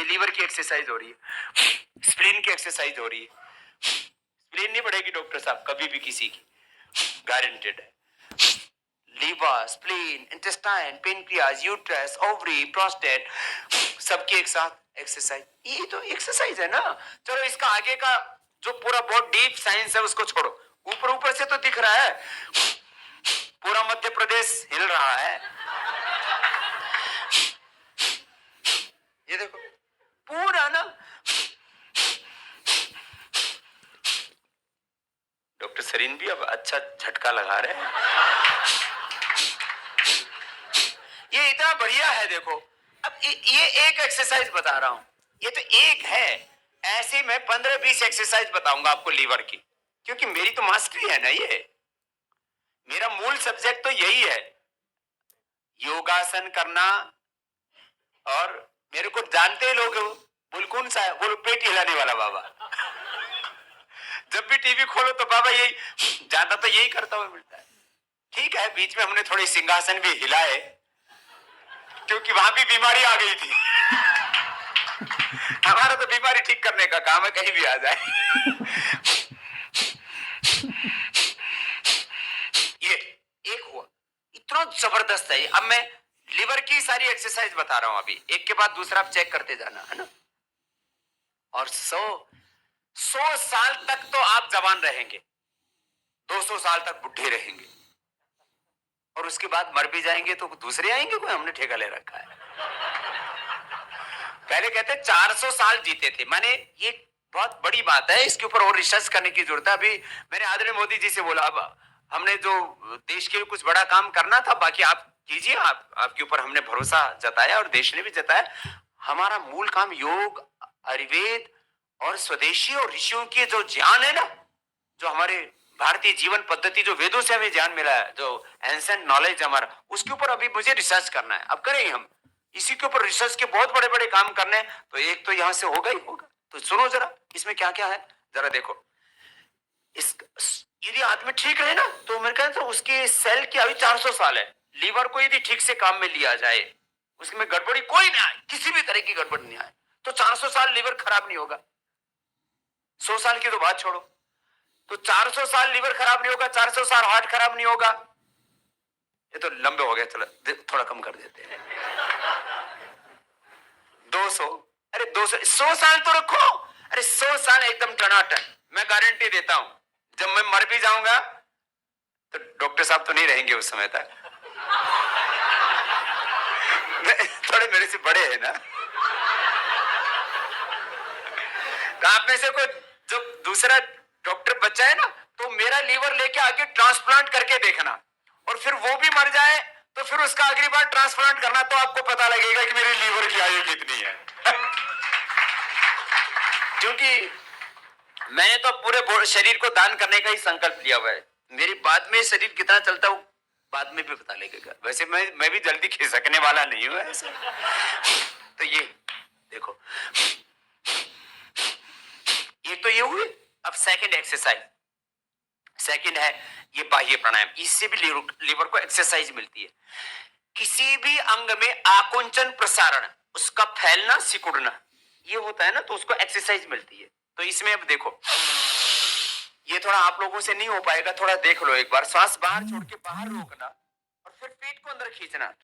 Liver की exercise हो रही है, स्प्लीन की एक्सरसाइज हो रही है। स्प्लीन नहीं बढ़ेगी डॉक्टर साहब कभी भी किसी की, गारंटेड है। Liver, spleen, intestine, pancreas, uterus, ovary, prostate, सबकी एक साथ एक्सरसाइज। ये तो एक्सरसाइज है ना। चलो इसका आगे का जो पूरा बहुत डीप साइंस है उसको छोड़ो, ऊपर ऊपर से तो दिख रहा है पूरा मध्य प्रदेश हिल रहा है। ये देखो पूरा ना, डॉक्टर सरीन भी अब अच्छा झटका लगा रहे हैं। ये इतना बढ़िया है देखो। अब ये एक एक्सरसाइज बता रहा हूं, ये तो एक है, ऐसे मैं 15-20 एक्सरसाइज बताऊंगा आपको लीवर की, क्योंकि मेरी तो मास्टरी है ना, ये मेरा मूल सब्जेक्ट तो यही है, योगासन करना। और मेरे को जानते ही लोग, बोल कौन सा है, बोल पेट हिलाने वाला बाबा। जब भी टीवी खोलो तो बाबा यही, ज्यादा तो यही करता हुआ मिलता है। ठीक है, बीच में हमने थोड़े सिंहासन भी हिलाए क्योंकि वहां भी बीमारी आ गई थी। हमारा तो बीमारी ठीक करने का काम है, कहीं भी आ जाए। ये एक हुआ, इतना जबरदस्त है। अब मैं लिवर की सारी एक्सरसाइज बता रहा हूं, अभी एक के बाद दूसरा आप चेक करते जाना, है ना। और 100 साल तक तो आप जवान रहेंगे, 200 साल तक बुढ़े रहेंगे, और उसके बाद मर भी जाएंगे तो दूसरे आएंगे, कोई हमने ठेका ले रखा है। पहले कहते 400 साल जीते थे, माने ये बहुत बड़ी बात है, इसके ऊपर और रिसर्च करने की जरूरत है। अभी मैंने आदरणीय मोदी जी से बोला, अब हमने जो देश के लिए कुछ बड़ा काम करना था, बाकी आप कीजिए, आपके ऊपर हमने भरोसा जताया और देश ने भी जताया। हमारा मूल काम योग, आयुर्वेद और स्वदेशी और ऋषियों के जो ज्ञान है ना, जो हमारे भारतीय जीवन पद्धति, जो वेदों से हमें ज्ञान मिला है, जो एंसेंट नॉलेज हमारा, उसके ऊपर अभी मुझे रिसर्च करना है। अब करें हम इसी के ऊपर रिसर्च के बहुत बड़े बड़े काम करने हैं, तो एक तो यहां से होगा ही होगा। तो सुनो जरा, इसमें क्या क्या है जरा देखो। इस यदि आदमी ठीक रहे ना, तो मेरे ख्याल से उसके सेल की अभी 400 साल है। लीवर को यदि ठीक से काम में लिया जाए, उसमें गड़बड़ी कोई ना आए, किसी भी तरह की गड़बड़ नहीं आए, तो 400 साल लीवर खराब नहीं होगा। 100 साल की तो बात छोड़ो, तो 400 साल लीवर खराब नहीं होगा, 400 साल हार्ट खराब नहीं होगा। ये तो लंबे हो गए, चलो थोड़ा कम कर देते हैं। 200, अरे 200, 100 साल तो रखो। अरे 100 साल एकदम टनाटन, मैं गारंटी देता हूं, जब मैं मर भी जाऊंगा तो डॉक्टर साहब तो नहीं रहेंगे उस समय तक। थोड़े मेरे से बड़े हैं ना। तो आप में से कोई जो दूसरा डॉक्टर बच्चा है ना, तो मेरा लीवर लेके आगे ट्रांसप्लांट करके देखना, और फिर वो भी मर जाए तो फिर उसका अगली बार ट्रांसप्लांट करना, तो आपको पता लगेगा कि मेरे लीवर की आयु कितनी है। क्योंकि मैंने तो पूरे शरीर को दान करने का ही संकल्प लिया हुआ है। मेरी बाद में शरीर कितना चलता है बाद में भी पता लगेगा। वैसे मैं भी जल्दी खिसकने वाला नहीं हूं ऐसे। तो ये देखो, ये तो ये हुई। अब सेकंड एक्सरसाइज, सेकंड है ये बाह्य प्राणायाम। इससे भी लीवर को एक्सरसाइज मिलती है। किसी भी अंग में आकुंचन प्रसारण, उसका फैलना सिकुड़ना, ये होता है ना, तो उसको एक्सरसाइज मिलती है। तो इसमें अब देखो, ये थोड़ा आप लोगों से नहीं हो पाएगा, थोड़ा देख लो एक बार। सांस बाहर छोड़ के बाहर रोकना, और फिर पेट को अंदर खींचना।